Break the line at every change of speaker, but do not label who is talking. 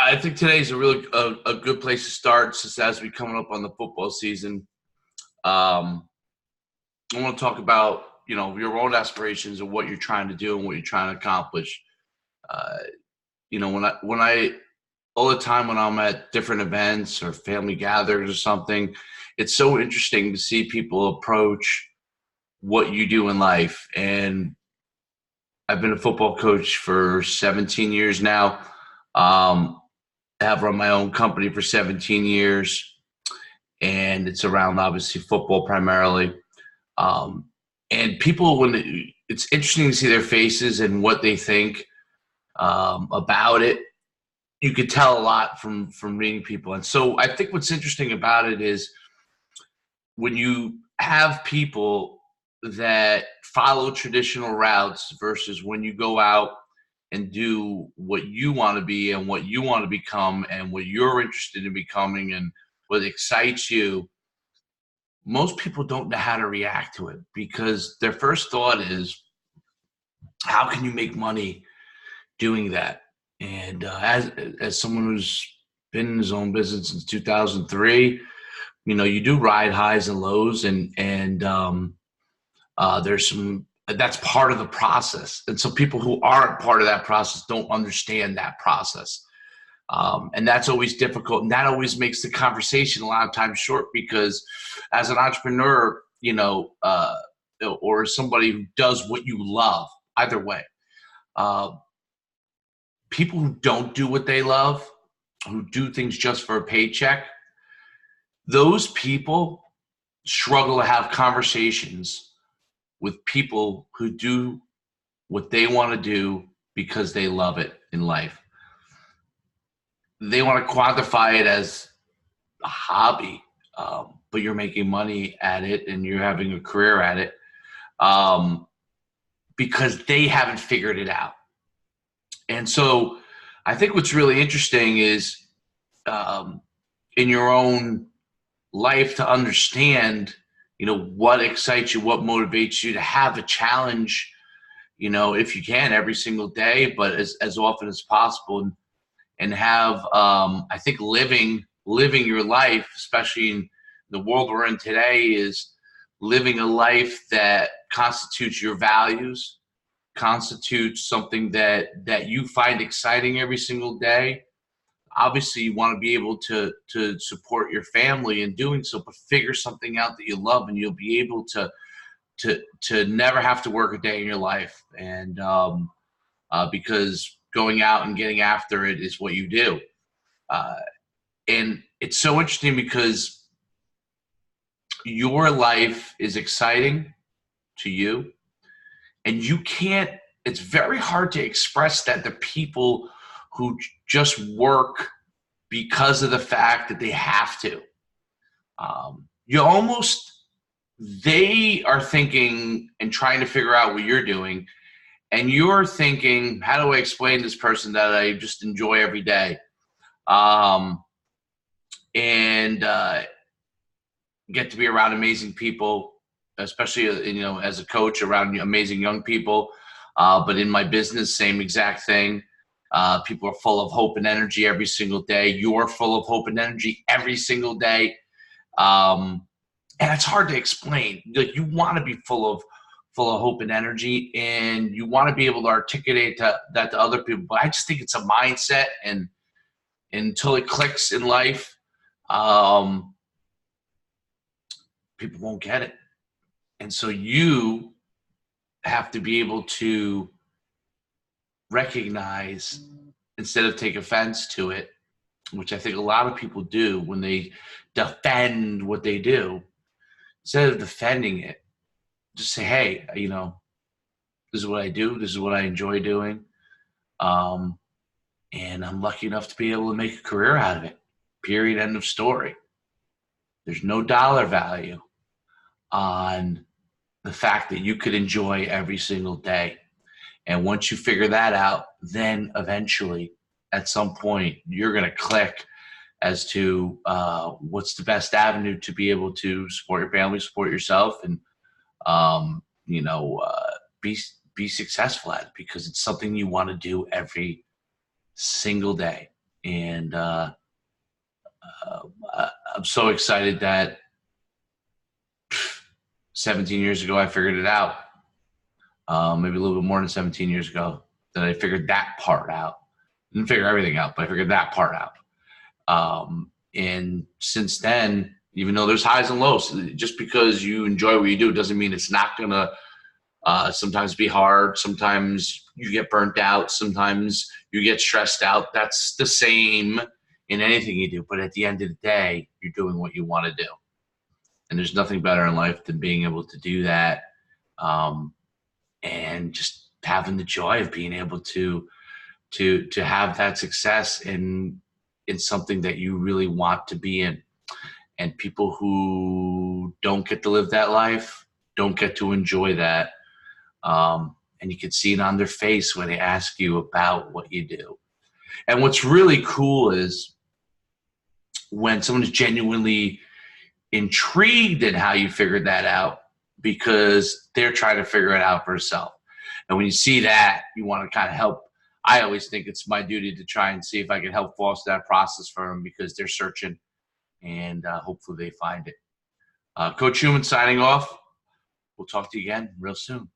I think today's a really a good place to start, since as we coming up on the football season. Um, I want to talk about your own aspirations and what you're trying to do and what you're trying to accomplish. Uh, when I all the time when I'm at different events or family gatherings or something, it's so interesting to see people approach what you do in life. And I've been a football coach for 17 years now. Um, I have run my own company for 17 years, and it's around obviously football primarily. Um, and people, it's interesting to see their faces and what they think about it. You could tell a lot from reading people. And so I think what's interesting about it is when you have people that follow traditional routes versus when you go out and do what you want to be and what you want to become and what you're interested in becoming and what excites you. Most people don't know how to react to it, because their first thought is, how can you make money doing that? And as someone who's been in his own business since 2003, you do ride highs and lows, and there's some, that's part of the process. And so people who aren't part of that process don't understand that process. And that's always difficult. And that always makes the conversation a lot of times short, because as an entrepreneur, or somebody who does what you love, either way, uh, people who don't do what they love, who do things just for a paycheck, those people struggle to have conversations with people who do what they want to do because they love it in life. They want to quantify it as a hobby, but you're making money at it and you're having a career at it, because they haven't figured it out. And so I think what's really interesting is, in your own life, to understand, what excites you, what motivates you to have a challenge, if you can, every single day, but as often as possible, and have, I think living your life, especially in the world we're in today, is living a life that constitutes your values, constitutes something that you find exciting every single day. Obviously, you want to be able to support your family in doing so, but figure something out that you love, and you'll be able to never have to work a day in your life. And because going out and getting after it is what you do. And it's so interesting because your life is exciting to you, and it's very hard to express that to people who just work because of the fact that they have to. They are thinking and trying to figure out what you're doing, and you're thinking, how do I explain this person that I just enjoy every day? And get to be around amazing people, especially, as a coach, around amazing young people. But in my business, same exact thing. People are full of hope and energy every single day. You're full of hope and energy every single day. And it's hard to explain. Like, you want to be full of hope and energy, and you want to be able to articulate that to other people. But I just think it's a mindset, and until it clicks in life, people won't get it. And so you have to be able to recognize, instead of take offense to it, which I think a lot of people do when they defend what they do. Instead of defending it, just say, hey, this is what I do. This is what I enjoy doing. And I'm lucky enough to be able to make a career out of it. Period. End of story. There's no dollar value on the fact that you could enjoy every single day. And once you figure that out, then eventually, at some point, you're going to click as to what's the best avenue to be able to support your family, support yourself, and be successful at it, because it's something you want to do every single day. And I'm so excited that 17 years ago I figured it out. Maybe a little bit more than 17 years ago that I figured that part out. Didn't figure everything out, but I figured that part out. And since then, even though there's highs and lows, just because you enjoy what you do doesn't mean it's not going to sometimes be hard. Sometimes you get burnt out. Sometimes you get stressed out. That's the same in anything you do. But at the end of the day, you're doing what you want to do. And there's nothing better in life than being able to do that, and just having the joy of being able to have that success in something that you really want to be in. And people who don't get to live that life don't get to enjoy that. And you can see it on their face when they ask you about what you do. And what's really cool is when someone's genuinely intrigued in how you figured that out, because they're trying to figure it out for themselves. And when you see that, you want to kind of help. I always think it's my duty to try and see if I can help foster that process for them, because they're searching, and hopefully they find it. Coach Schuman signing off. We'll talk to you again real soon.